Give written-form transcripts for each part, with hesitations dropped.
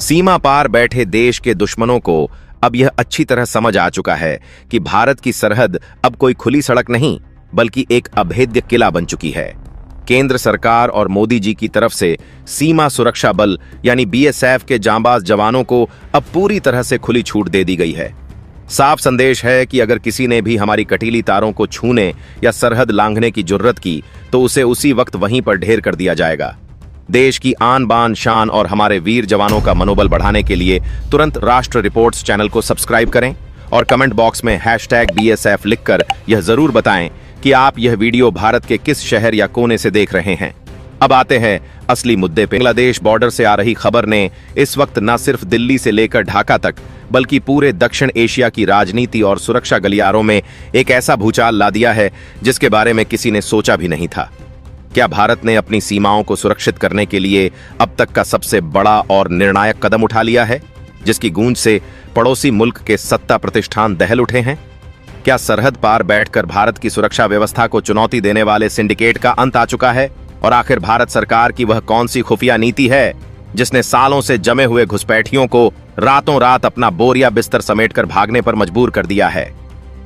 सीमा पार बैठे देश के दुश्मनों को अब यह अच्छी तरह समझ आ चुका है कि भारत की सरहद अब कोई खुली सड़क नहीं बल्कि एक अभेद्य किला बन चुकी है। केंद्र सरकार और मोदी जी की तरफ से सीमा सुरक्षा बल यानी बीएसएफ के जांबाज जवानों को अब पूरी तरह से खुली छूट दे दी गई है। साफ संदेश है कि अगर किसी ने भी हमारी कटीली तारों को छूने या सरहद लांघने की जुर्रत की तो उसे उसी वक्त वहीं पर ढेर कर दिया जाएगा। देश की आन बान शान और हमारे वीर जवानों का मनोबल बढ़ाने के लिए तुरंत राष्ट्र रिपोर्ट्स चैनल को सब्सक्राइब करें और कमेंट बॉक्स में #BSF लिखकर यह जरूर बताएं कि आप यह वीडियो भारत के किस शहर या कोने से देख रहे हैं। अब आते हैं असली मुद्दे पे। बांग्लादेश बॉर्डर से आ रही खबर ने इस वक्त न सिर्फ दिल्ली से लेकर ढाका तक बल्कि पूरे दक्षिण एशिया की राजनीति और सुरक्षा गलियारों में एक ऐसा भूचाल ला दिया है जिसके बारे में किसी ने सोचा भी नहीं था। क्या भारत ने अपनी सीमाओं को सुरक्षित करने के लिए अब तक का सबसे बड़ा और निर्णायक कदम उठा लिया है, जिसकी गूंज से पड़ोसी मुल्क के सत्ता प्रतिष्ठान दहल उठे हैं? क्या सरहद पार बैठकर भारत की सुरक्षा व्यवस्था को चुनौती देने वाले सिंडिकेट का अंत आ चुका है? और आखिर भारत सरकार की वह कौन सी खुफिया नीति है जिसने सालों से जमे हुए घुसपैठियों को रातों रात अपना बोरिया बिस्तर समेटकर भागने पर मजबूर कर दिया है?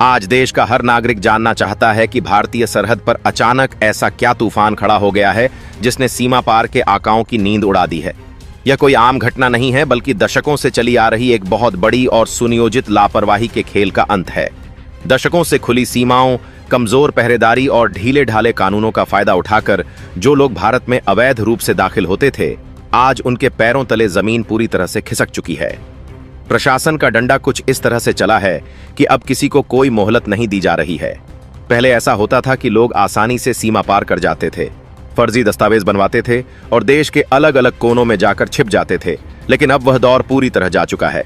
आज देश का हर नागरिक जानना चाहता है कि भारतीय सरहद पर अचानक ऐसा क्या तूफान खड़ा हो गया है जिसने सीमा पार के आकाओं की नींद उड़ा दी है। यह कोई आम घटना नहीं है बल्कि दशकों से चली आ रही एक बहुत बड़ी और सुनियोजित लापरवाही के खेल का अंत है। दशकों से खुली सीमाओं, कमजोर पहरेदारी और ढीले ढाले कानूनों का फायदा उठाकर जो लोग भारत में अवैध रूप से दाखिल होते थे, आज उनके पैरों तले जमीन पूरी तरह से खिसक चुकी है। प्रशासन का डंडा कुछ इस तरह से चला है कि अब किसी को कोई मोहलत नहीं दी जा रही है। पहले ऐसा होता था कि लोग आसानी से सीमा पार कर जाते थे, फर्जी दस्तावेज बनवाते थे और देश के अलग अलग कोनों में जाकर छिप जाते थे, लेकिन अब वह दौर पूरी तरह जा चुका है।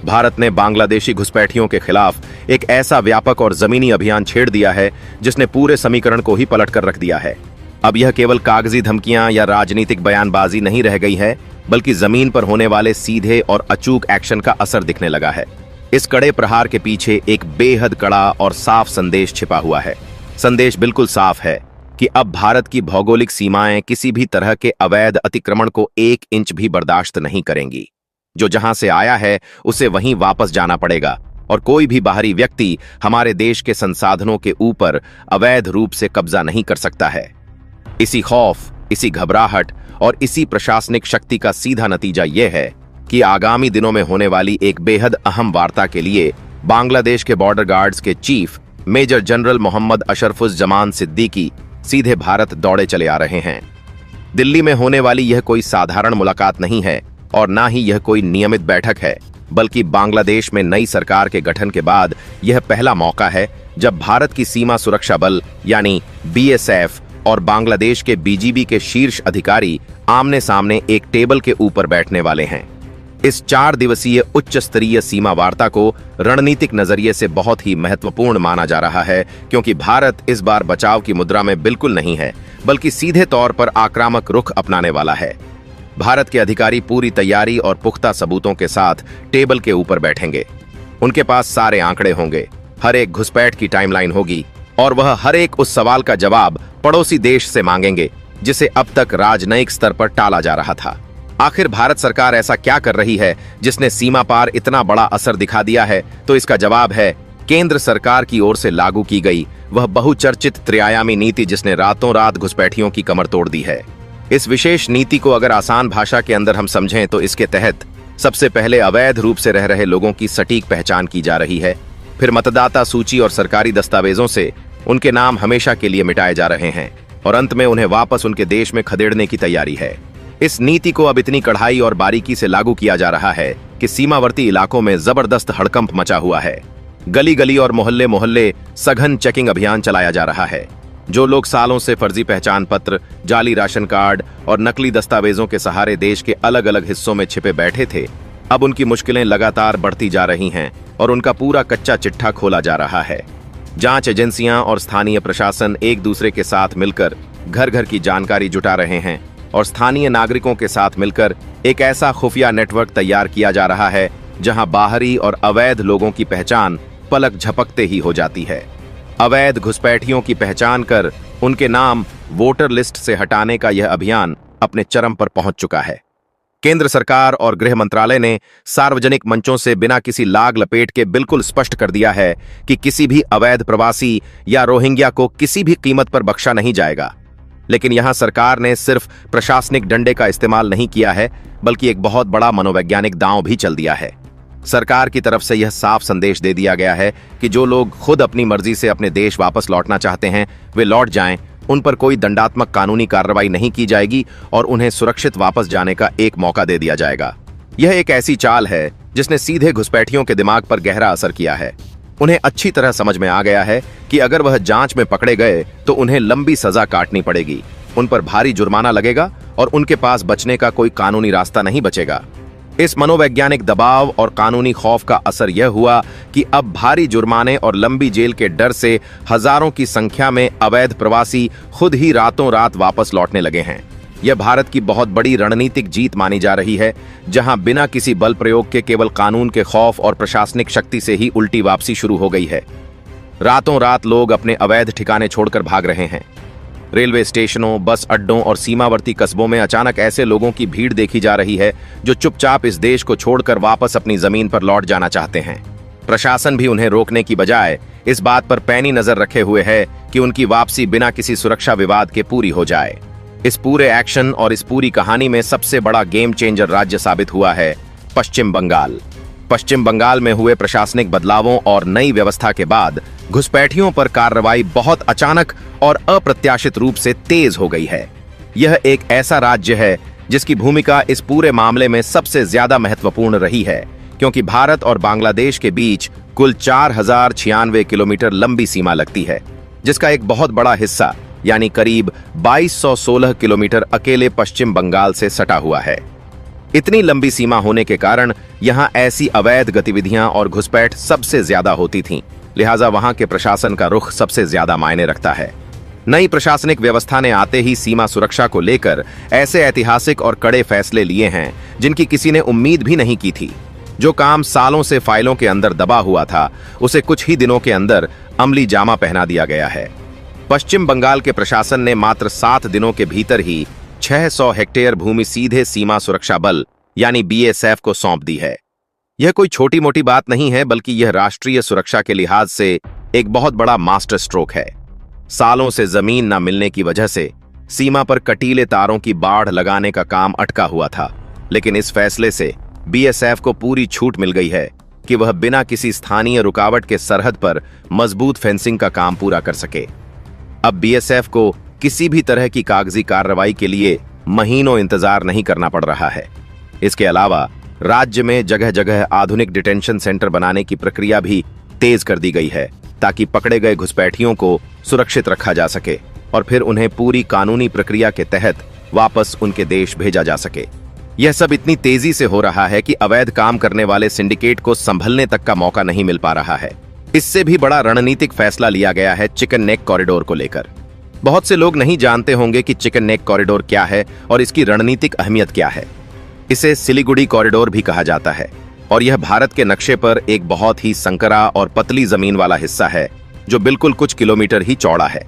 भारत ने बांग्लादेशी घुसपैठियों के खिलाफ एक ऐसा व्यापक और जमीनी अभियान छेड़ दिया है जिसने पूरे समीकरण को ही पलट कर रख दिया है। अब यह केवल कागजी धमकियां या राजनीतिक बयानबाजी नहीं रह गई है बल्कि जमीन पर होने वाले सीधे और अचूक एक्शन का असर दिखने लगा है। इस कड़े प्रहार के पीछे एक बेहद कड़ा और साफ संदेश छिपा हुआ है। संदेश बिल्कुल साफ है कि अब भारत की भौगोलिक सीमाएं किसी भी तरह के अवैध अतिक्रमण को 1 इंच भी बर्दाश्त नहीं करेंगी। जो जहां से आया है उसे वहीं वापस जाना पड़ेगा और कोई भी बाहरी व्यक्ति हमारे देश के संसाधनों के ऊपर अवैध रूप से कब्जा नहीं कर सकता है। इसी खौफ, इसी घबराहट और इसी प्रशासनिक शक्ति का सीधा नतीजा यह है कि आगामी दिनों में होने वाली एक बेहद अहम वार्ता के लिए बांग्लादेश के बॉर्डर गार्ड्स के chief major general Mohammad Ashrafuzzaman Siddiqui सीधे भारत दौड़े चले आ रहे हैं। दिल्ली में होने वाली यह कोई साधारण मुलाकात नहीं है और ना ही यह कोई नियमित बैठक है, बल्कि बांग्लादेश में नई सरकार के गठन के बाद यह पहला मौका है जब भारत की सीमा सुरक्षा बल यानी बीएसएफ और बांग्लादेश के बीजीबी के शीर्ष अधिकारी आमने सामने एक टेबल के ऊपर बैठने वाले हैं। इस 4 दिवसीय उच्च स्तरीय सीमा वार्ता को रणनीतिक नजरिए से बहुत ही महत्वपूर्ण माना जा रहा है, क्योंकि भारत इस बार बचाव की मुद्रा में बिल्कुल नहीं है बल्कि सीधे तौर पर आक्रामक रुख अपनाने वाला है। भारत के अधिकारी पूरी तैयारी और पुख्ता सबूतों के साथ टेबल के ऊपर बैठेंगे। उनके पास सारे आंकड़े होंगे, हर एक घुसपैठ की टाइमलाइन होगी और वह हर एक उस सवाल का जवाब पड़ोसी देश से मांगेंगे जिसे अब तक राजनयिक स्तर पर टाला जा रहा था। आखिर भारत सरकार ऐसा क्या कर रही है जिसने सीमा पार इतना बड़ा असर दिखा दिया है? तो इसका जवाब है केंद्र सरकार की ओर से लागू की गई वह बहुचर्चित त्रिआयामी नीति जिसने रातों रात घुसपैठियों की कमर तोड़ दी है। इस विशेष नीति को अगर आसान भाषा के अंदर हम समझें तो इसके तहत सबसे पहले अवैध रूप से रह रहे लोगों की सटीक पहचान की जा रही है, फिर मतदाता सूची और सरकारी दस्तावेजों से उनके नाम हमेशा के लिए मिटाए जा रहे हैं और अंत में उन्हें वापस उनके देश में खदेड़ने की तैयारी है। इस नीति को अब इतनी कड़ाई और बारीकी से लागू किया जा रहा है कि सीमावर्ती इलाकों में जबरदस्त हड़कंप मचा हुआ है। गली गली और मोहल्ले मोहल्ले सघन चेकिंग अभियान चलाया जा रहा है। जो लोग सालों से फर्जी पहचान पत्र, जाली राशन कार्ड और नकली दस्तावेजों के सहारे देश के अलग अलग हिस्सों में छिपे बैठे थे, अब उनकी मुश्किलें लगातार बढ़ती जा रही हैं और उनका पूरा कच्चा चिट्ठा खोला जा रहा है। जांच एजेंसियां और स्थानीय प्रशासन एक दूसरे के साथ मिलकर घर घर की जानकारी जुटा रहे हैं और स्थानीय नागरिकों के साथ मिलकर एक ऐसा खुफिया नेटवर्क तैयार किया जा रहा है जहां बाहरी और अवैध लोगों की पहचान पलक झपकते ही हो जाती है। अवैध घुसपैठियों की पहचान कर उनके नाम वोटर लिस्ट से हटाने का यह अभियान अपने चरम पर पहुंच चुका है। केंद्र सरकार और गृह मंत्रालय ने सार्वजनिक मंचों से बिना किसी लाग लपेट के बिल्कुल स्पष्ट कर दिया है कि किसी भी अवैध प्रवासी या रोहिंग्या को किसी भी कीमत पर बख्शा नहीं जाएगा। लेकिन यहां सरकार ने सिर्फ प्रशासनिक डंडे का इस्तेमाल नहीं किया है, बल्कि एक बहुत बड़ा मनोवैज्ञानिक दांव भी चल दिया है। सरकार की तरफ से यह साफ संदेश दे दिया गया है कि जो लोग खुद अपनी मर्जी से अपने देश वापस लौटना चाहते हैं वे लौट जाएं, उन पर कोई दंडात्मक कानूनी कार्रवाई नहीं की जाएगी और उन्हें सुरक्षित वापस जाने का एक मौका दे दिया जाएगा। यह एक ऐसी चाल है जिसने सीधे घुसपैठियों के दिमाग पर गहरा असर किया है। उन्हें अच्छी तरह समझ में आ गया है कि अगर वह जांच में पकड़े गए तो उन्हें लंबी सजा काटनी पड़ेगी, उन पर भारी जुर्माना लगेगा और उनके पास बचने का कोई कानूनी रास्ता नहीं बचेगा। इस मनोवैज्ञानिक दबाव और कानूनी खौफ का असर यह हुआ कि अब भारी जुर्माने और लंबी जेल के डर से हजारों की संख्या में अवैध प्रवासी खुद ही रातों रात वापस लौटने लगे हैं। यह भारत की बहुत बड़ी रणनीतिक जीत मानी जा रही है, जहां बिना किसी बल प्रयोग के केवल कानून के खौफ और प्रशासनिक शक्ति से ही उल्टी वापसी शुरू हो गई है। रातों रात लोग अपने अवैध ठिकाने छोड़कर भाग रहे हैं। रेलवे स्टेशनों, बस अड्डों और सीमावर्ती कस्बों में अचानक ऐसे लोगों की भीड़ देखी जा रही है जो चुपचाप इस देश को छोड़कर वापस अपनी जमीन पर लौट जाना चाहते हैं। प्रशासन भी उन्हें रोकने की बजाय इस बात पर पैनी नजर रखे हुए है कि उनकी वापसी बिना किसी सुरक्षा विवाद के पूरी हो जाए। इस पूरे एक्शन और इस पूरी कहानी में सबसे बड़ा गेम चेंजर राज्य साबित हुआ है पश्चिम बंगाल। पश्चिम बंगाल में हुए प्रशासनिक बदलावों और नई व्यवस्था के बाद घुसपैठियों पर कार्रवाई बहुत अचानक और अप्रत्याशित रूप से तेज हो गई है। यह एक ऐसा राज्य है जिसकी भूमिका इस पूरे मामले में सबसे ज्यादा महत्वपूर्ण रही है, क्योंकि भारत और बांग्लादेश के बीच कुल 4096 किलोमीटर लंबी सीमा लगती है, जिसका एक बहुत बड़ा हिस्सा यानी करीब 2216 किलोमीटर अकेले पश्चिम बंगाल से सटा हुआ है। इतनी लंबी सीमा होने के कारण यहां ऐसी अवैध गतिविधियां और घुसपैठ सबसे ज्यादा होती थीं, लिहाजा वहां के प्रशासन का रुख सबसे ज्यादा मायने रखता है। नई प्रशासनिक व्यवस्था ने आते ही सीमा सुरक्षा को लेकर ऐसे ऐतिहासिक और कड़े फैसले लिए हैं जिनकी किसी ने उम्मीद भी नहीं की थी। जो काम सालों से फाइलों के अंदर दबा हुआ था, उसे कुछ ही दिनों के अंदर अमली जामा पहना दिया गया है। पश्चिम बंगाल के प्रशासन ने मात्र 7 दिनों के भीतर ही 600 हेक्टेयर भूमि सीधे सीमा सुरक्षा बल यानी बीएसएफ को सौंप दी है। यह कोई छोटी मोटी बात नहीं है, बल्कि यह राष्ट्रीय सुरक्षा के लिहाज से एक बहुत बड़ा मास्टर स्ट्रोक है। सालों से जमीन न मिलने की वजह से सीमा पर कटीले तारों की बाढ़ लगाने का काम अटका हुआ था, लेकिन इस फैसले से बीएसएफ को पूरी छूट मिल गई है कि वह बिना किसी स्थानीय रुकावट के सरहद पर मजबूत फेंसिंग का काम पूरा कर सके। अब बीएसएफ को किसी भी तरह की कागजी कार्रवाई के लिए महीनों इंतजार नहीं करना पड़ रहा है। इसके अलावा राज्य में जगह जगह आधुनिक डिटेंशन सेंटर बनाने की प्रक्रिया भी तेज कर दी गई है, ताकि पकड़े गए घुसपैठियों को सुरक्षित रखा जा सके और फिर उन्हें पूरी कानूनी प्रक्रिया के तहत वापस उनके देश भेजा जा सके। यह सब इतनी तेजी से हो रहा है कि अवैध काम करने वाले सिंडिकेट को संभलने तक का मौका नहीं मिल पा रहा है। इससे भी बड़ा रणनीतिक फैसला लिया गया है चिकन नेक कॉरिडोर को लेकर। बहुत से लोग नहीं जानते होंगे कि चिकन नेक कॉरिडोर क्या है और इसकी रणनीतिक अहमियत क्या है। इसे सिलीगुड़ी कॉरिडोर भी कहा जाता है और यह भारत के नक्शे पर एक बहुत ही संकरा और पतली जमीन वाला हिस्सा है जो बिल्कुल कुछ किलोमीटर ही चौड़ा है।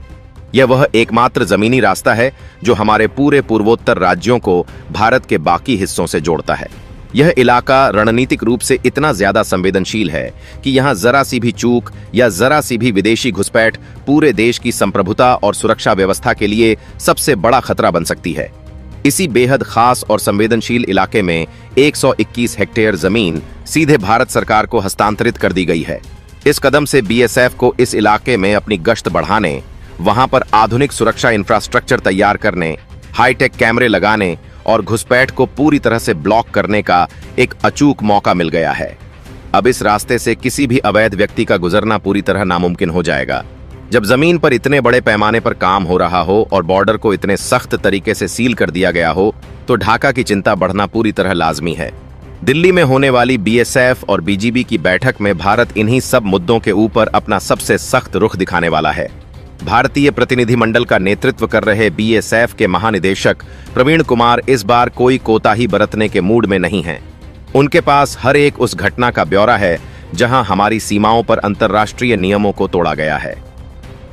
यह वह एकमात्र जमीनी रास्ता है जो हमारे पूरे पूर्वोत्तर राज्यों को भारत के बाकी हिस्सों से जोड़ता है। यह इलाका रणनीतिक रूप से इतना ज्यादा संवेदनशील है कि यहां जरा सी भी चूक या जरा सी भी विदेशी घुसपैठ पूरे देश की संप्रभुता और सुरक्षा व्यवस्था के लिए सबसे बड़ा खतरा बन सकती है। इसी बेहद खास और संवेदनशील इलाके में 121 हेक्टेयर जमीन सीधे भारत सरकार को हस्तांतरित कर दी गई है। इस कदम से बीएसएफ को इस इलाके में अपनी गश्त बढ़ाने, वहां पर आधुनिक सुरक्षा इंफ्रास्ट्रक्चर तैयार करने, हाईटेक कैमरे लगाने और घुसपैठ को पूरी तरह से ब्लॉक करने का एक अचूक मौका मिल गया है। अब इस रास्ते से किसी भी अवैध व्यक्ति का गुजरना पूरी तरह नामुमकिन हो जाएगा। जब जमीन पर इतने बड़े पैमाने पर काम हो रहा हो और बॉर्डर को इतने सख्त तरीके से सील कर दिया गया हो, तो ढाका की चिंता बढ़ना पूरी तरह लाजमी है। दिल्ली में होने वाली बीएसएफ और बीजीबी की बैठक में भारत इन्हीं सब मुद्दों के ऊपर अपना सबसे सख्त रुख दिखाने वाला है। भारतीय प्रतिनिधिमंडल का नेतृत्व कर रहे बीएसएफ के महानिदेशक प्रवीण कुमार इस बार कोई कोताही बरतने के मूड में नहीं हैं। उनके पास हर एक उस घटना का ब्यौरा है जहां हमारी सीमाओं पर अंतर्राष्ट्रीय नियमों को तोड़ा गया है।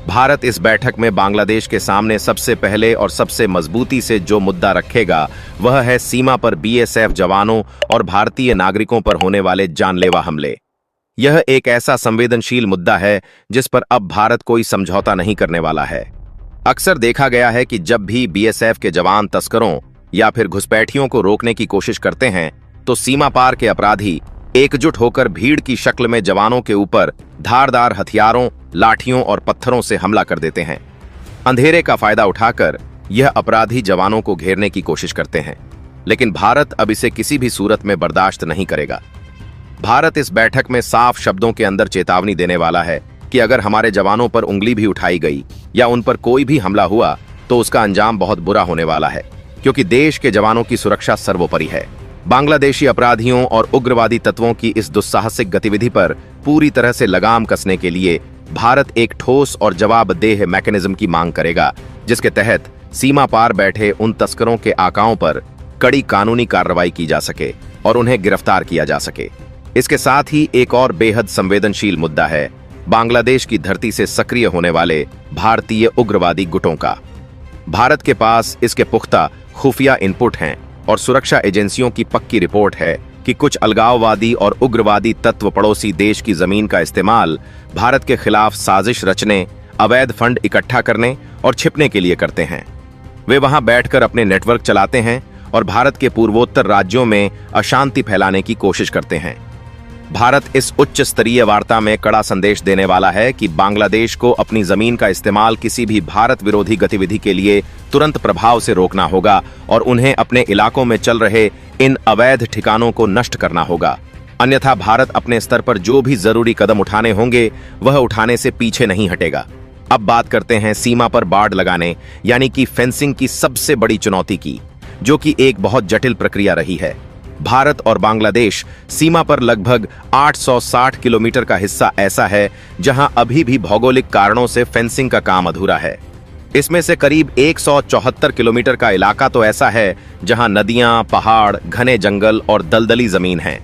भारत इस बैठक में बांग्लादेश के सामने सबसे पहले और सबसे मजबूती से जो मुद्दा रखेगा वह है सीमा पर बीएसएफ जवानों और भारतीय नागरिकों पर होने वाले जानलेवा हमले। यह एक ऐसा संवेदनशील मुद्दा है जिस पर अब भारत कोई समझौता नहीं करने वाला है। अक्सर देखा गया है कि जब भी बीएसएफ के जवान तस्करों या फिर घुसपैठियों को रोकने की कोशिश करते हैं तो सीमा पार के अपराधी एकजुट होकर भीड़ की शक्ल में जवानों के ऊपर धारदार हथियारों, लाठियों और पत्थरों से हमला कर देते हैं। अंधेरे का फायदा उठाकर यह अपराधी जवानों को घेरने की कोशिश करते हैं, लेकिन भारत अब इसे किसी भी सूरत में बर्दाश्त नहीं करेगा। भारत इस बैठक में साफ शब्दों के अंदर चेतावनी देने वाला है कि अगर हमारे जवानों पर उंगली भी उठाई गई या उन पर कोई भी हमला हुआ तो उसका अंजाम बहुत बुरा होने वाला है, क्योंकि देश के जवानों की सुरक्षा सर्वोपरि है। बांग्लादेशी अपराधियों और उग्रवादी तत्वों की इस दुस्साहसिक गतिविधि पर पूरी तरह से लगाम कसने के लिए भारत एक ठोस और जवाबदेह मैकेनिज्म की मांग करेगा, जिसके तहत सीमा पार बैठे उन तस्करों के आकाओं पर कड़ी कानूनी कार्रवाई की जा सके और उन्हें गिरफ्तार किया जा सके। इसके साथ ही एक और बेहद संवेदनशील मुद्दा है बांग्लादेश की धरती से सक्रिय होने वाले भारतीय उग्रवादी गुटों का। भारत के पास इसके पुख्ता खुफिया इनपुट हैं और सुरक्षा एजेंसियों की पक्की रिपोर्ट है कि कुछ अलगाववादी और उग्रवादी तत्व पड़ोसी देश की जमीन का इस्तेमाल भारत के खिलाफ साजिश रचने, अवैध फंड इकट्ठा करने और छिपने के लिए करते हैं। वे वहां बैठकर अपने नेटवर्क चलाते हैं और भारत के पूर्वोत्तर राज्यों में अशांति फैलाने की कोशिश करते हैं। भारत इस उच्च स्तरीय वार्ता में कड़ा संदेश देने वाला है कि बांग्लादेश को अपनी जमीन का इस्तेमाल किसी भी भारत विरोधी गतिविधि के लिए तुरंत प्रभाव से रोकना होगा और उन्हें अपने इलाकों में चल रहे इन अवैध ठिकानों को नष्ट करना होगा। अन्यथा भारत अपने स्तर पर जो भी जरूरी कदम उठाने होंगे वह उठाने से पीछे नहीं हटेगा। अब बात करते हैं सीमा पर बाड़ लगाने यानी कि फेंसिंग की सबसे बड़ी चुनौती की, जो कि एक बहुत जटिल प्रक्रिया रही है। भारत और बांग्लादेश सीमा पर लगभग 860 किलोमीटर का हिस्सा ऐसा है जहां अभी भी भौगोलिक कारणों से फेंसिंग का काम अधूरा है। इसमें से करीब 174 किलोमीटर का इलाका तो ऐसा है जहां नदियां, पहाड़, घने जंगल और दलदली जमीन है।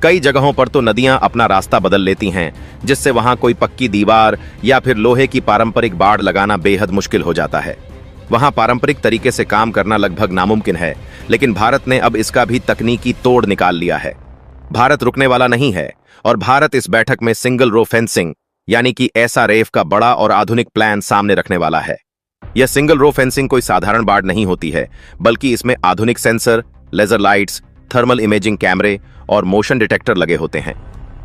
कई जगहों पर तो नदियां अपना रास्ता बदल लेती हैं, जिससे वहां कोई पक्की दीवार या फिर लोहे की पारंपरिक बाड़ लगाना बेहद मुश्किल हो जाता है। वहां पारंपरिक तरीके से काम करना लगभग नामुमकिन है, लेकिन भारत ने अब इसका भी तकनीकी तोड़ निकाल लिया है। भारत रुकने वाला नहीं है और भारत इस बैठक में सिंगल रो फेंसिंग यानी कि एसआरएफ का बड़ा और आधुनिक प्लान सामने रखने वाला है। यह सिंगल रो फेंसिंग कोई साधारण बाड़ नहीं होती है, बल्कि इसमें आधुनिक sensor, laser lights, thermal imaging कैमरे और मोशन डिटेक्टर लगे होते हैं।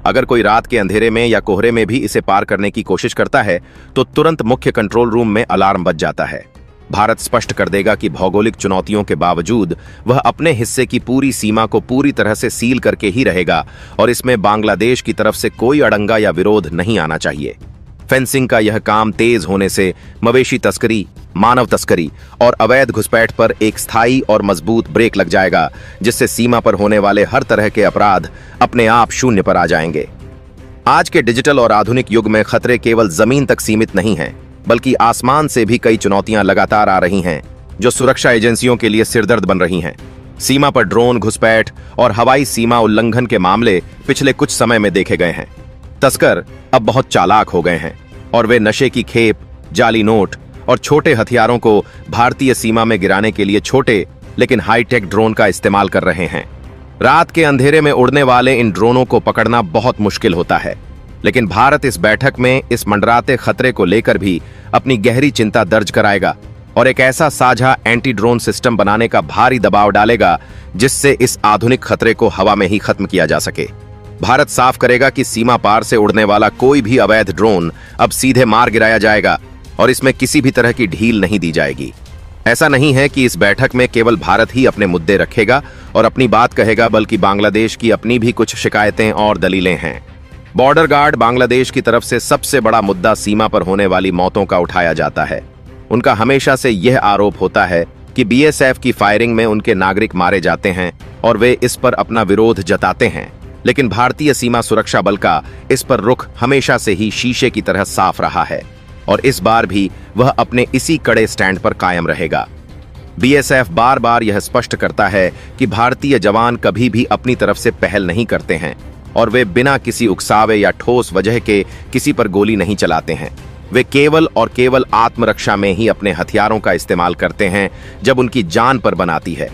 अगर कोई रात के अंधेरे में या कोहरे में भी इसे पार करने की कोशिश करता है तो तुरंत मुख्य कंट्रोल रूम में अलार्म बज जाता है। भारत स्पष्ट कर देगा कि भौगोलिक चुनौतियों के बावजूद वह अपने हिस्से की पूरी सीमा को पूरी तरह से सील करके ही रहेगा और इसमें बांग्लादेश की तरफ से कोई अड़ंगा या विरोध नहीं आना चाहिए। फेंसिंग का यह काम तेज होने से मवेशी तस्करी, मानव तस्करी और अवैध घुसपैठ पर एक स्थायी और मजबूत ब्रेक लग जाएगा, जिससे सीमा पर होने वाले हर तरह के अपराध अपने आप शून्य पर आ जाएंगे। आज के डिजिटल और आधुनिक युग में खतरे केवल जमीन तक सीमित नहीं हैं, बल्कि आसमान से भी कई चुनौतियां लगातार आ रही हैं, जो सुरक्षा एजेंसियों के लिए सिरदर्द बन रही हैं। सीमा पर ड्रोन घुसपैठ और हवाई सीमा उल्लंघन के मामले पिछले कुछ समय में देखे गए हैं। तस्कर अब बहुत चालाक हो गए हैं और वे नशे की खेप, जाली नोट और छोटे हथियारों को भारतीय सीमा में गिराने के लिए छोटे लेकिन हाईटेक ड्रोन का इस्तेमाल कर रहे हैं। रात के अंधेरे में उड़ने वाले इन ड्रोनों को पकड़ना बहुत मुश्किल होता है, लेकिन भारत इस बैठक में इस मंडराते खतरे को लेकर भी अपनी गहरी चिंता दर्ज कराएगा और एक ऐसा साझा एंटी ड्रोन सिस्टम बनाने का भारी दबाव डालेगा जिससे इस आधुनिक खतरे को हवा में ही खत्म किया जा सके। भारत साफ करेगा कि सीमा पार से उड़ने वाला कोई भी अवैध ड्रोन अब सीधे मार गिराया जाएगा और इसमें किसी भी तरह की ढील नहीं दी जाएगी। ऐसा नहीं है कि इस बैठक में केवल भारत ही अपने मुद्दे रखेगा और अपनी बात कहेगा, बल्कि बांग्लादेश की अपनी भी कुछ शिकायतें और दलीलें हैं। बॉर्डर गार्ड बांग्लादेश की तरफ से सबसे बड़ा मुद्दा सीमा पर होने वाली मौतों का उठाया जाता है। उनका हमेशा से यह आरोप होता है कि बीएसएफ की फायरिंग में उनके नागरिक मारे जाते हैं और वे इस पर अपना विरोध जताते हैं, लेकिन भारतीय सीमा सुरक्षा बल का इस पर रुख हमेशा से ही शीशे की तरह साफ रहा है और इस बार भी वह अपने इसी कड़े स्टैंड पर कायम रहेगा। बीएसएफ बार बार यह स्पष्ट करता है कि भारतीय जवान कभी भी अपनी तरफ से पहल नहीं करते हैं और वे बिना किसी उकसावे या ठोस वजह के किसी पर गोली नहीं चलाते हैं। वे केवल और केवल आत्मरक्षा में ही अपने हथियारों का इस्तेमाल करते हैं जब उनकी जान पर बनाती है।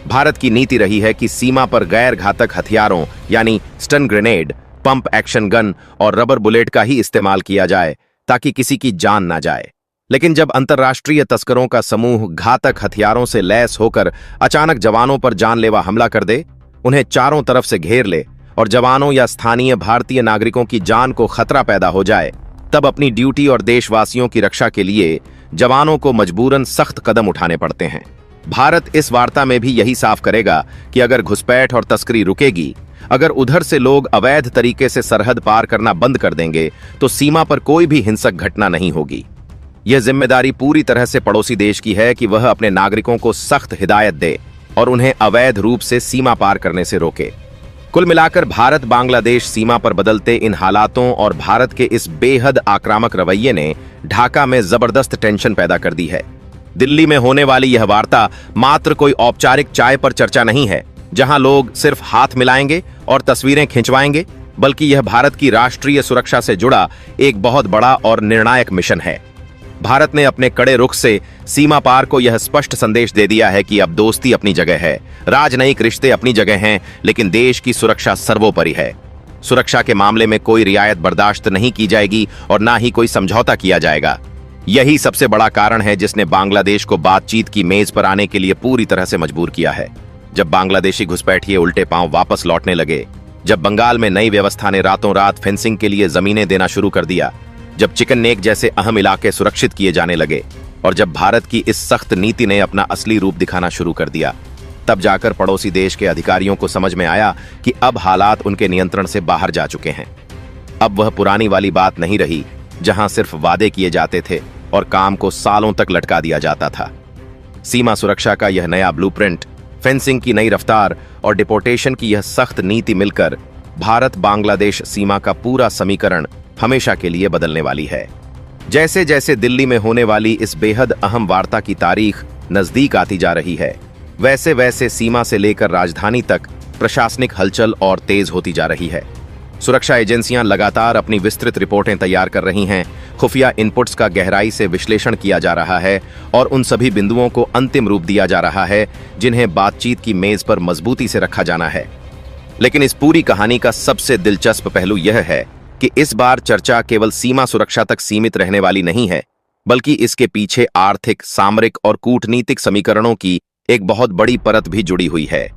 भारत की नीति रही है कि सीमा पर गैर घातक हथियारों यानी stun grenade, pump action gun और रबर बुलेट का ही इस्तेमाल किया जाए ताकि किसी की जान ना जाए। लेकिन जब अंतर्राष्ट्रीय तस्करों का समूह घातक हथियारों से लैस होकर अचानक जवानों पर जानलेवा हमला कर दे, उन्हें चारों तरफ से घेर ले और जवानों या स्थानीय भारतीय नागरिकों की जान को खतरा पैदा हो जाए, तब अपनी ड्यूटी और देशवासियों की रक्षा के लिए जवानों को मजबूरन सख्त कदम उठाने पड़ते हैं। भारत इस वार्ता में भी यही साफ करेगा कि अगर घुसपैठ और तस्करी रुकेगी, अगर उधर से लोग अवैध तरीके से सरहद पार करना बंद कर देंगे, तो सीमा पर कोई भी हिंसक घटना नहीं होगी। यह जिम्मेदारी पूरी तरह से पड़ोसी देश की है कि वह अपने नागरिकों को सख्त हिदायत दे और उन्हें अवैध रूप से सीमा पार करने से रोके। कुल मिलाकर भारत बांग्लादेश सीमा पर बदलते इन हालातों और भारत के इस बेहद आक्रामक रवैये ने ढाका में जबरदस्त टेंशन पैदा कर दी है। दिल्ली में होने वाली यह वार्ता मात्र कोई औपचारिक चाय पर चर्चा नहीं है, जहां लोग सिर्फ हाथ मिलाएंगे और तस्वीरें खिंचवाएंगे, बल्कि यह भारत की राष्ट्रीय सुरक्षा से जुड़ा एक बहुत बड़ा और निर्णायक मिशन है। भारत ने अपने कड़े रुख से सीमा पार को यह स्पष्ट संदेश दे दिया है कि अब दोस्ती अपनी जगह है, राजनयिक रिश्ते अपनी जगह हैं, लेकिन देश की सुरक्षा सर्वोपरि है। सुरक्षा के मामले में कोई रियायत बर्दाश्त नहीं की जाएगी और ना ही कोई समझौता किया जाएगा। यही सबसे बड़ा कारण है जिसने बांग्लादेश को बातचीत की मेज पर आने के लिए पूरी तरह से मजबूर किया है। जब बांग्लादेशी घुसपैठिए उल्टे पांव वापस लौटने लगे, जब बंगाल में नई व्यवस्था ने रातों रात फेंसिंग के लिए जमीनें देना शुरू कर दिया, जब चिकन नेक जैसे अहम इलाके सुरक्षित किए जाने लगे और जब भारत की इस सख्त नीति ने अपना असली रूप दिखाना शुरू कर दिया, तब जाकर पड़ोसी देश के अधिकारियों को समझ में आया कि अब हालात उनके नियंत्रण से बाहर जा चुके हैं। अब वह पुरानी वाली बात नहीं रही जहां सिर्फ वादे किए जाते थे और काम को सालों तक लटका दिया जाता था। सीमा सुरक्षा का यह नया ब्लूप्रिंट, फेंसिंग की नई रफ्तार और डिपोर्टेशन की यह सख्त नीति मिलकर भारत बांग्लादेश सीमा का पूरा समीकरण हमेशा के लिए बदलने वाली है। जैसे जैसे दिल्ली में होने वाली इस बेहद अहम वार्ता की तारीख नजदीक आती जा रही है, वैसे वैसे सीमा से लेकर राजधानी तक प्रशासनिक हलचल और तेज होती जा रही है। सुरक्षा एजेंसियां लगातार अपनी विस्तृत रिपोर्टें तैयार कर रही हैं, खुफिया इनपुट्स का गहराई से विश्लेषण किया जा रहा है और उन सभी बिंदुओं को अंतिम रूप दिया जा रहा है जिन्हें बातचीत की मेज पर मजबूती से रखा जाना है। लेकिन इस पूरी कहानी का सबसे दिलचस्प पहलू यह है कि इस बार चर्चा केवल सीमा सुरक्षा तक सीमित रहने वाली नहीं है, बल्कि इसके पीछे आर्थिक, सामरिक और कूटनीतिक समीकरणों की एक बहुत बड़ी परत भी जुड़ी हुई है।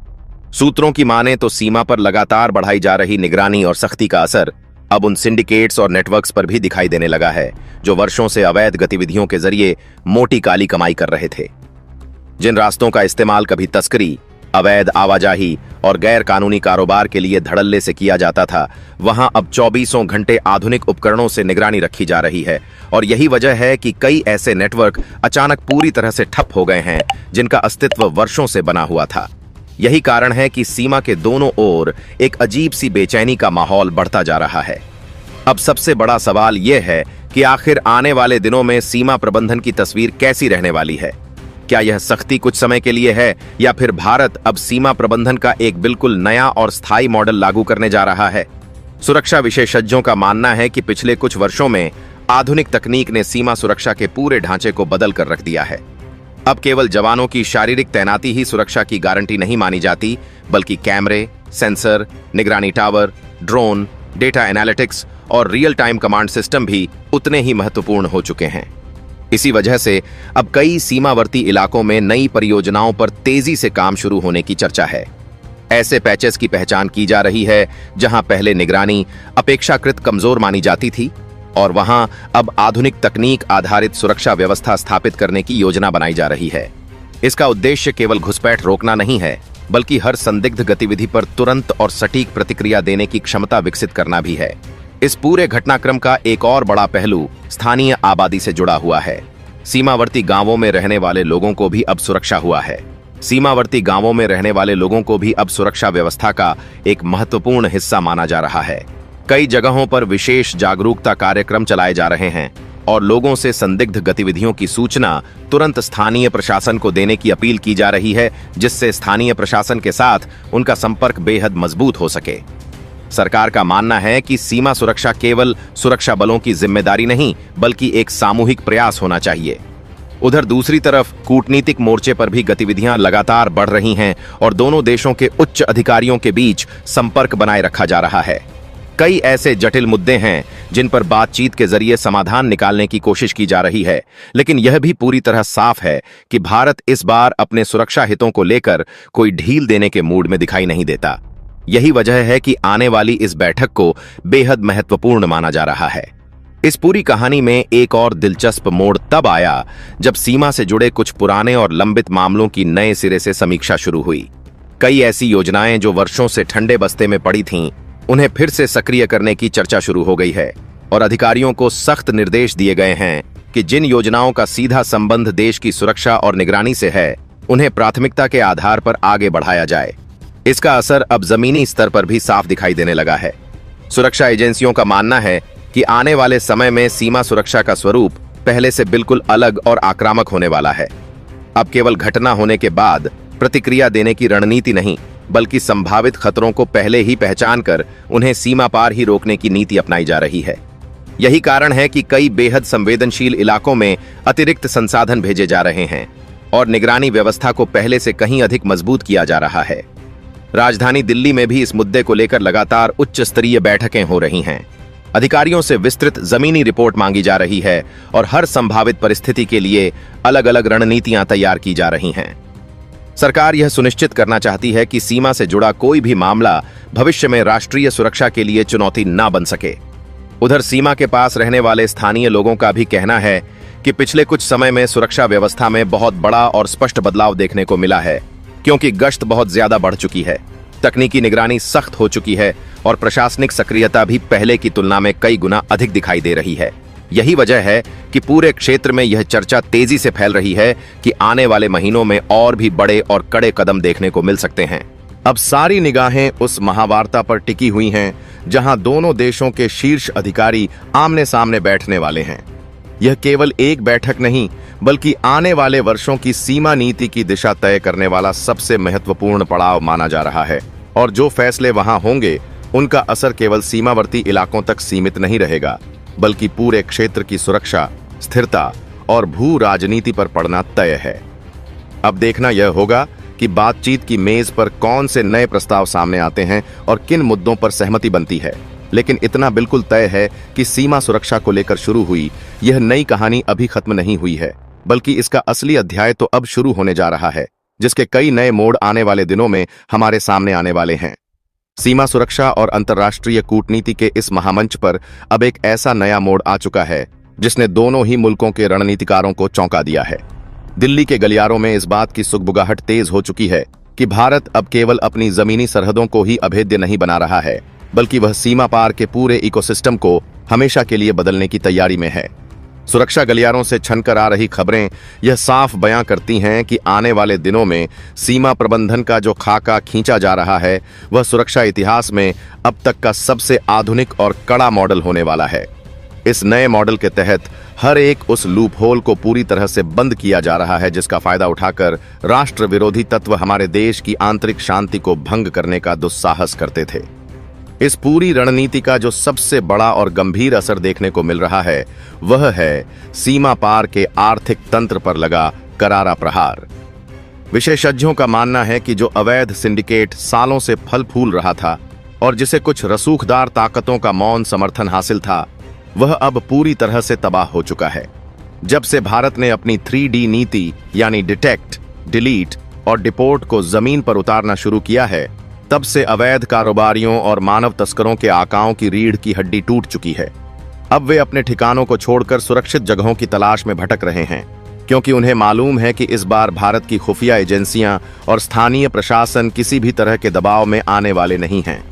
सूत्रों की माने तो सीमा पर लगातार बढ़ाई जा रही निगरानी और सख्ती का असर अब उन सिंडिकेट्स और नेटवर्क्स पर भी दिखाई देने लगा है जो वर्षों से अवैध गतिविधियों के जरिए मोटी काली कमाई कर रहे थे। जिन रास्तों का इस्तेमाल कभी तस्करी, अवैध आवाजाही और गैर कानूनी कारोबार के लिए धड़ल्ले से किया जाता था, वहां अब 24 घंटे आधुनिक उपकरणों से निगरानी रखी जा रही है। और यही वजह है कि कई ऐसे नेटवर्क अचानक पूरी तरह से ठप हो गए हैं जिनका अस्तित्व वर्षों से बना हुआ था। यही कारण है कि सीमा के दोनों ओर एक अजीब सी बेचैनी का माहौल बढ़ता जा रहा है। अब सबसे बड़ा सवाल यह है कि आखिर आने वाले दिनों में सीमा प्रबंधन की तस्वीर कैसी रहने वाली है। क्या यह सख्ती कुछ समय के लिए है या फिर भारत अब सीमा प्रबंधन का एक बिल्कुल नया और स्थायी मॉडल लागू करने जा रहा है? सुरक्षा विशेषज्ञों का मानना है कि पिछले कुछ वर्षों में आधुनिक तकनीक ने सीमा सुरक्षा के पूरे ढांचे को बदल कर रख दिया है। अब केवल जवानों की शारीरिक तैनाती ही सुरक्षा की गारंटी नहीं मानी जाती, बल्कि कैमरे, सेंसर, निगरानी टावर, ड्रोन, डेटा एनालिटिक्स और रियल टाइम कमांड सिस्टम भी उतने ही महत्वपूर्ण हो चुके हैं। इसी वजह से अब कई सीमावर्ती इलाकों में नई परियोजनाओं पर तेजी से काम शुरू होने की चर्चा है। ऐसे पैचेस की पहचान की जा रही है जहां पहले निगरानी अपेक्षाकृत कमजोर मानी जाती थी और वहां अब आधुनिक तकनीक आधारित सुरक्षा व्यवस्था स्थापित करने की योजना बनाई जा रही है। इसका उद्देश्य केवल घुसपैठ रोकना नहीं है, बल्कि हर संदिग्ध गतिविधि पर तुरंत और सटीक प्रतिक्रिया देने की क्षमता विकसित करना भी है। इस पूरे घटनाक्रम का एक और बड़ा पहलू स्थानीय आबादी से जुड़ा हुआ है। सीमावर्ती गांवों में रहने वाले लोगों को भी अब सुरक्षा हुआ है। सीमावर्ती गांवों में रहने वाले लोगों को भी अब सुरक्षा व्यवस्था का एक महत्वपूर्ण हिस्सा माना जा रहा है। कई जगहों पर विशेष जागरूकता कार्यक्रम चलाए जा रहे हैं और लोगों से संदिग्ध गतिविधियों की सूचना तुरंत स्थानीय प्रशासन को देने की अपील की जा रही है, जिससे स्थानीय प्रशासन के साथ उनका संपर्क बेहद मजबूत हो सके। सरकार का मानना है कि सीमा सुरक्षा केवल सुरक्षा बलों की जिम्मेदारी नहीं, बल्कि एक सामूहिक प्रयास होना चाहिए। उधर दूसरी तरफ कूटनीतिक मोर्चे पर भी गतिविधियां लगातार बढ़ रही हैं और दोनों देशों के उच्च अधिकारियों के बीच संपर्क बनाए रखा जा रहा है। कई ऐसे जटिल मुद्दे हैं जिन पर बातचीत के जरिए समाधान निकालने की कोशिश की जा रही है, लेकिन यह भी पूरी तरह साफ है कि भारत इस बार अपने सुरक्षा हितों को लेकर कोई ढील देने के मूड में दिखाई नहीं देता। यही वजह है कि आने वाली इस बैठक को बेहद महत्वपूर्ण माना जा रहा है। इस पूरी कहानी में एक और दिलचस्प मोड़ तब आया जब सीमा से जुड़े कुछ पुराने और लंबित मामलों की नए सिरे से समीक्षा शुरू हुई। कई ऐसी योजनाएं जो वर्षों से ठंडे बस्ते में पड़ी थीं, उन्हें फिर से सक्रिय करने की चर्चा शुरू हो गई है और अधिकारियों को सख्त निर्देश दिए गए हैं कि जिन योजनाओं का सीधा संबंध देश की सुरक्षा और निगरानी से है, उन्हें प्राथमिकता के आधार पर आगे बढ़ाया जाए। इसका असर अब जमीनी स्तर पर भी साफ दिखाई देने लगा है। सुरक्षा एजेंसियों का मानना है कि आने वाले समय में सीमा सुरक्षा का स्वरूप पहले से बिल्कुल अलग और आक्रामक होने वाला है। अब केवल घटना होने के बाद प्रतिक्रिया देने की रणनीति नहीं, बल्कि संभावित खतरों को पहले ही पहचानकर उन्हें सीमा पार ही रोकने की नीति अपनाई जा रही है। यही कारण है कि कई बेहद संवेदनशील इलाकों में अतिरिक्त संसाधन भेजे जा रहे हैं और निगरानी व्यवस्था को पहले से कहीं अधिक मजबूत किया जा रहा है। राजधानी दिल्ली में भी इस मुद्दे को लेकर लगातार उच्च स्तरीय बैठकें हो रही हैं। अधिकारियों से विस्तृत जमीनी रिपोर्ट मांगी जा रही है और हर संभावित परिस्थिति के लिए अलग अलग रणनीतियां तैयार की जा रही हैं। सरकार यह सुनिश्चित करना चाहती है कि सीमा से जुड़ा कोई भी मामला भविष्य में राष्ट्रीय सुरक्षा के लिए चुनौती न बन सके। उधर सीमा के पास रहने वाले स्थानीय लोगों का भी कहना है कि पिछले कुछ समय में सुरक्षा व्यवस्था में बहुत बड़ा और स्पष्ट बदलाव देखने को मिला है, क्योंकि गश्त बहुत ज्यादा बढ़ चुकी है, तकनीकी निगरानी सख्त हो चुकी है और प्रशासनिक सक्रियता भी पहले की तुलना में कई गुना अधिक दिखाई दे रही है। यही वजह है कि पूरे क्षेत्र में यह चर्चा तेजी से फैल रही है कि आने वाले महीनों में और भी बड़े और कड़े कदम देखने को मिल सकते हैं। अब सारी निगाहें उस महावार्ता पर टिकी हुई हैं, जहां दोनों देशों के शीर्ष अधिकारी आमने सामने बैठने वाले हैं। यह केवल एक बैठक नहीं, बल्कि आने वाले वर्षों की सीमा नीति की दिशा तय करने वाला सबसे महत्वपूर्ण पड़ाव माना जा रहा है। और जो फैसले वहां होंगे, उनका असर केवल सीमावर्ती इलाकों तक सीमित नहीं रहेगा, बल्कि पूरे क्षेत्र की सुरक्षा, स्थिरता और भू राजनीति पर पड़ना तय है। अब देखना यह होगा कि बातचीत की मेज पर कौन से नए प्रस्ताव सामने आते हैं और किन मुद्दों पर सहमति बनती है। लेकिन इतना बिल्कुल तय है कि सीमा सुरक्षा को लेकर शुरू हुई यह नई कहानी अभी खत्म नहीं हुई है, बल्कि इसका असली अध्याय तो अब शुरू होने जा रहा है, जिसके कई नए मोड़ आने वाले दिनों में हमारे सामने आने वाले हैं। सीमा सुरक्षा और अंतर्राष्ट्रीय कूटनीति के इस महामंच पर अब एक ऐसा नया मोड़ आ चुका है जिसने दोनों ही मुल्कों के रणनीतिकारों को चौंका दिया है। दिल्ली के गलियारों में इस बात की सुगबुगाहट तेज हो चुकी है कि भारत अब केवल अपनी जमीनी सरहदों को ही अभेद्य नहीं बना रहा है, बल्कि वह सीमा पार के पूरे इकोसिस्टम को हमेशा के लिए बदलने की तैयारी में है। सुरक्षा गलियारों से छनकर आ रही खबरें यह साफ बयां करती हैं कि आने वाले दिनों में सीमा प्रबंधन का जो खाका खींचा जा रहा है, वह सुरक्षा इतिहास में अब तक का सबसे आधुनिक और कड़ा मॉडल होने वाला है। इस नए मॉडल के तहत हर एक उस लूप होल को पूरी तरह से बंद किया जा रहा है जिसका फायदा उठाकर राष्ट्र विरोधी तत्व हमारे देश की आंतरिक शांति को भंग करने का दुस्साहस करते थे। इस पूरी रणनीति का जो सबसे बड़ा और गंभीर असर देखने को मिल रहा है, वह है सीमा पार के आर्थिक तंत्र पर लगा करारा प्रहार। विशेषज्ञों का मानना है कि जो अवैध सिंडिकेट सालों से फल फूल रहा था और जिसे कुछ रसूखदार ताकतों का मौन समर्थन हासिल था, वह अब पूरी तरह से तबाह हो चुका है। जब से भारत ने अपनी 3D नीति यानी डिटेक्ट, डिलीट और डिपोर्ट को जमीन पर उतारना शुरू किया है, तब से अवैध कारोबारियों और मानव तस्करों के आकाओं की रीढ़ की हड्डी टूट चुकी है। अब वे अपने ठिकानों को छोड़कर सुरक्षित जगहों की तलाश में भटक रहे हैं, क्योंकि उन्हें मालूम है कि इस बार भारत की खुफिया एजेंसियां और स्थानीय प्रशासन किसी भी तरह के दबाव में आने वाले नहीं हैं।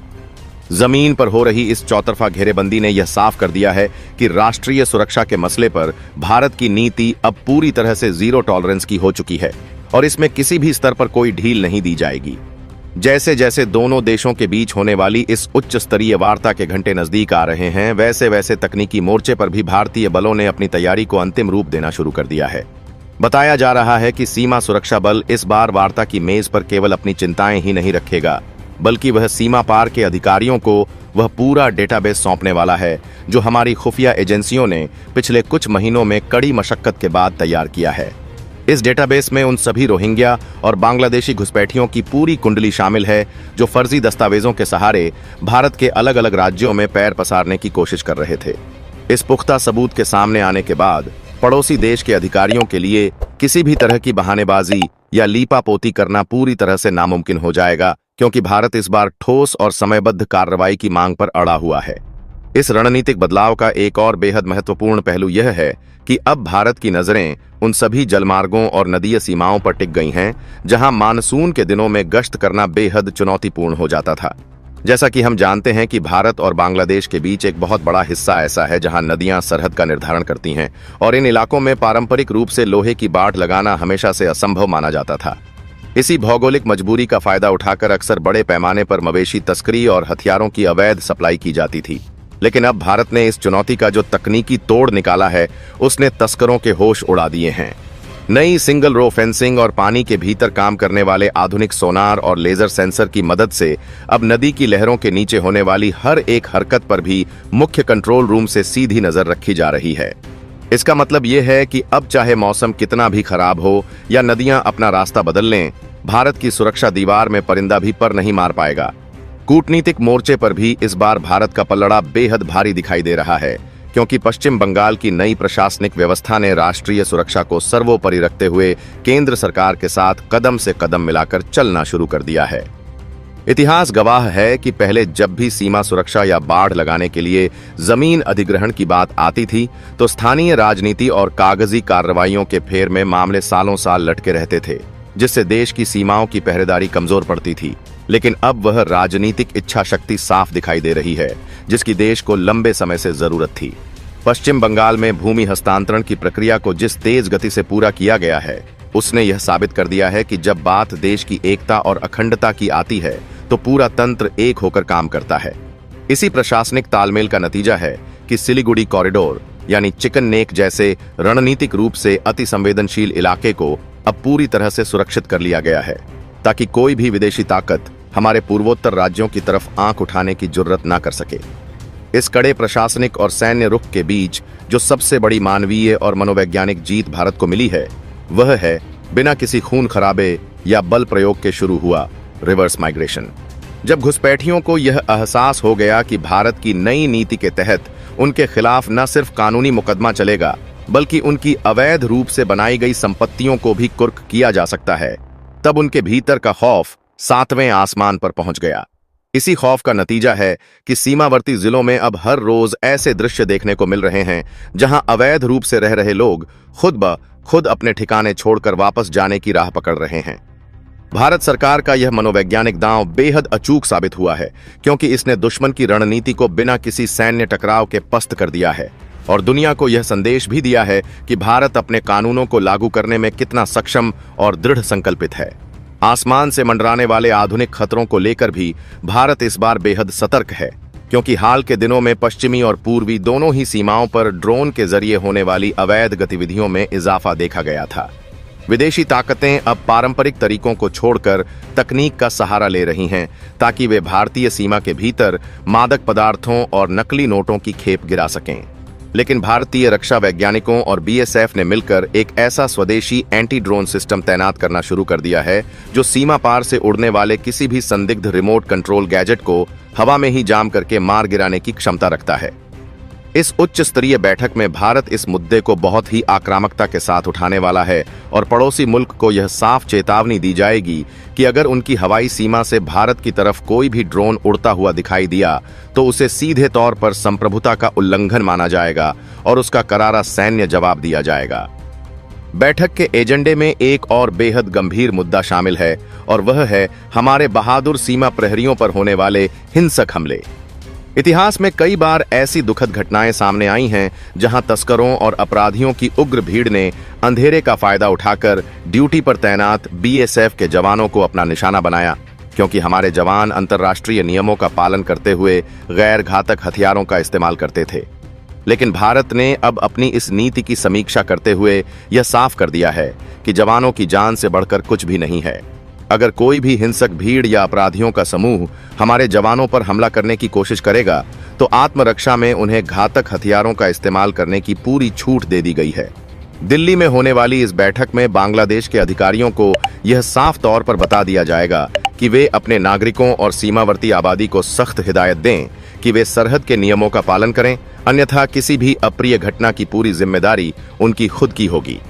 जमीन पर हो रही इस चौतरफा घेरेबंदी ने यह साफ कर दिया है कि राष्ट्रीय सुरक्षा के मसले पर भारत की नीति अब पूरी तरह से जीरो टॉलरेंस की हो चुकी है और इसमें किसी भी स्तर पर कोई ढील नहीं दी जाएगी। जैसे जैसे दोनों देशों के बीच होने वाली इस उच्च स्तरीय वार्ता के घंटे नजदीक आ रहे हैं, वैसे वैसे तकनीकी मोर्चे पर भी भारतीय बलों ने अपनी तैयारी को अंतिम रूप देना शुरू कर दिया है। बताया जा रहा है कि सीमा सुरक्षा बल इस बार वार्ता की मेज पर केवल अपनी चिंताएं ही नहीं रखेगा, बल्कि वह सीमा पार के अधिकारियों को वह पूरा डेटाबेस सौंपने वाला है जो हमारी खुफिया एजेंसियों ने पिछले कुछ महीनों में कड़ी मशक्कत के बाद तैयार किया है। इस डेटाबेस में उन सभी रोहिंग्या और बांग्लादेशी घुसपैठियों की पूरी कुंडली शामिल है जो फर्जी दस्तावेजों के सहारे भारत के अलग अलग राज्यों में पैर पसारने की कोशिश कर रहे थे। इस पुख्ता सबूत के सामने आने के बाद पड़ोसी देश के अधिकारियों के लिए किसी भी तरह की बहानेबाजी या लीपापोती करना पूरी तरह से नामुमकिन हो जाएगा, क्योंकि भारत इस बार ठोस और समयबद्ध कार्रवाई की मांग पर अड़ा हुआ है। इस रणनीतिक बदलाव का एक और बेहद महत्वपूर्ण पहलू यह है कि अब भारत की नजरें उन सभी जलमार्गों और नदीय सीमाओं पर टिक गई हैं जहां मानसून के दिनों में गश्त करना बेहद चुनौतीपूर्ण हो जाता था। जैसा कि हम जानते हैं कि भारत और बांग्लादेश के बीच एक बहुत बड़ा हिस्सा ऐसा है जहां नदियां सरहद का निर्धारण करती हैं और इन इलाकों में पारंपरिक रूप से लोहे की बाड़ लगाना हमेशा से असंभव माना जाता था। इसी भौगोलिक मजबूरी का फायदा उठाकर अक्सर बड़े पैमाने पर मवेशी तस्करी और हथियारों की अवैध सप्लाई की जाती थी। लेकिन अब भारत ने इस चुनौती का जो तकनीकी तोड़ निकाला है उसने तस्करों के होश उड़ा दिए हैं। नई सिंगल रो फेंसिंग और पानी के भीतर काम करने वाले आधुनिक सोनार और लेजर सेंसर की मदद से अब नदी की लहरों के नीचे होने वाली हर एक हरकत पर भी मुख्य कंट्रोल रूम से सीधी नजर रखी जा रही है। इसका मतलब यह है कि अब चाहे मौसम कितना भी खराब हो या नदियां अपना रास्ता बदल लें, भारत की सुरक्षा दीवार में परिंदा भी पर नहीं मार पाएगा। कूटनीतिक मोर्चे पर भी इस बार भारत का पलड़ा बेहद भारी दिखाई दे रहा है, क्योंकि पश्चिम बंगाल की नई प्रशासनिक व्यवस्था ने राष्ट्रीय सुरक्षा को सर्वोपरि रखते हुए केंद्र सरकार के साथ कदम से कदम मिलाकर चलना शुरू कर दिया है। इतिहास गवाह है कि पहले जब भी सीमा सुरक्षा या बाढ़ लगाने के लिए जमीन अधिग्रहण की बात आती थी तो स्थानीय राजनीति और कागजी कार्रवाइयों के फेर में मामले सालों साल लटके रहते थे, जिससे देश की सीमाओं की पहरेदारी कमजोर पड़ती थी। लेकिन अब वह राजनीतिक इच्छा शक्ति साफ दिखाई दे रही है जिसकी देश को लंबे समय से जरूरत थी। पश्चिम बंगाल में भूमि हस्तांतरण की प्रक्रिया को जिस तेज गति से पूरा किया गया है उसने यह साबित कर दिया है कि जब बात देश की एकता और अखंडता की आती है तो पूरा तंत्र एक होकर काम करता है। इसी प्रशासनिक तालमेल का नतीजा है कि सिलीगुड़ी कॉरिडोर यानी चिकन नेक जैसे रणनीतिक रूप से अति संवेदनशील इलाके को अब पूरी तरह से सुरक्षित कर लिया गया है, ताकि कोई भी विदेशी ताकत हमारे पूर्वोत्तर राज्यों की तरफ आंख उठाने की जुर्रत ना कर सके। इस कड़े प्रशासनिक और सैन्य रुख के बीच जो सबसे बड़ी मानवीय और मनोवैज्ञानिक जीत भारत को मिली है वह है बिना किसी खून खराबे या बल प्रयोग के शुरू हुआ रिवर्स माइग्रेशन। जब घुसपैठियों को यह एहसास हो गया कि भारत की नई नीति के तहत उनके खिलाफ न सिर्फ कानूनी मुकदमा चलेगा बल्कि उनकी अवैध रूप से बनाई गई संपत्तियों को भी कुर्क किया जा सकता है, तब उनके भीतर का खौफ 7वें आसमान पर पहुंच गया। इसी खौफ का नतीजा है कि सीमावर्ती जिलों में अब हर रोज ऐसे दृश्य देखने को मिल रहे हैं जहां अवैध रूप से रह रहे लोग खुद ब खुद अपने ठिकाने छोड़कर वापस जाने की राह पकड़ रहे हैं। भारत सरकार का यह मनोवैज्ञानिक दांव बेहद अचूक साबित हुआ है, क्योंकि इसने दुश्मन की रणनीति को बिना किसी सैन्य टकराव के पस्त कर दिया है और दुनिया को यह संदेश भी दिया है कि भारत अपने कानूनों को लागू करने में कितना सक्षम और दृढ़ संकल्पित है। आसमान से मंडराने वाले आधुनिक खतरों को लेकर भी भारत इस बार बेहद सतर्क है, क्योंकि हाल के दिनों में पश्चिमी और पूर्वी दोनों ही सीमाओं पर ड्रोन के जरिए होने वाली अवैध गतिविधियों में इजाफा देखा गया था। विदेशी ताकतें अब पारंपरिक तरीकों को छोड़कर तकनीक का सहारा ले रही हैं ताकि वे भारतीय सीमा के भीतर मादक पदार्थों और नकली नोटों की खेप गिरा सकें। लेकिन भारतीय रक्षा वैज्ञानिकों और बीएसएफ ने मिलकर एक ऐसा स्वदेशी एंटी ड्रोन सिस्टम तैनात करना शुरू कर दिया है जो सीमा पार से उड़ने वाले किसी भी संदिग्ध रिमोट कंट्रोल गैजेट को हवा में ही जाम करके मार गिराने की क्षमता रखता है। इस उच्च स्तरीय बैठक में भारत इस मुद्दे को बहुत ही आक्रामकता के साथ उठाने वाला है और पड़ोसी मुल्क को यह साफ चेतावनी दी जाएगी कि अगर उनकी हवाई सीमा से भारत की तरफ कोई भी ड्रोन उड़ता हुआ दिखाई दिया तो उसे सीधे तौर पर संप्रभुता का उल्लंघन माना जाएगा और उसका करारा सैन्य जवाब दिया जाएगा। बैठक के एजेंडे में एक और बेहद गंभीर मुद्दा शामिल है और वह है हमारे बहादुर सीमा प्रहरियों पर होने वाले हिंसक हमले। इतिहास में कई बार ऐसी दुखद घटनाएं सामने आई हैं जहां तस्करों और अपराधियों की उग्र भीड़ ने अंधेरे का फायदा उठाकर ड्यूटी पर तैनात बीएसएफ के जवानों को अपना निशाना बनाया, क्योंकि हमारे जवान अंतर्राष्ट्रीय नियमों का पालन करते हुए गैर घातक हथियारों का इस्तेमाल करते थे। लेकिन भारत ने अब अपनी इस नीति की समीक्षा करते हुए यह साफ कर दिया है कि जवानों की जान से बढ़कर कुछ भी नहीं है। अगर कोई भी हिंसक भीड़ या अपराधियों का समूह हमारे जवानों पर हमला करने की कोशिश करेगा तो आत्मरक्षा में उन्हें घातक हथियारों का इस्तेमाल करने की पूरी छूट दे दी गई है। दिल्ली में होने वाली इस बैठक में बांग्लादेश के अधिकारियों को यह साफ तौर पर बता दिया जाएगा कि वे अपने नागरिकों और सीमावर्ती आबादी को सख्त हिदायत दें कि वे सरहद के नियमों का पालन करें, अन्यथा किसी भी अप्रिय घटना की पूरी जिम्मेदारी उनकी खुद की होगी।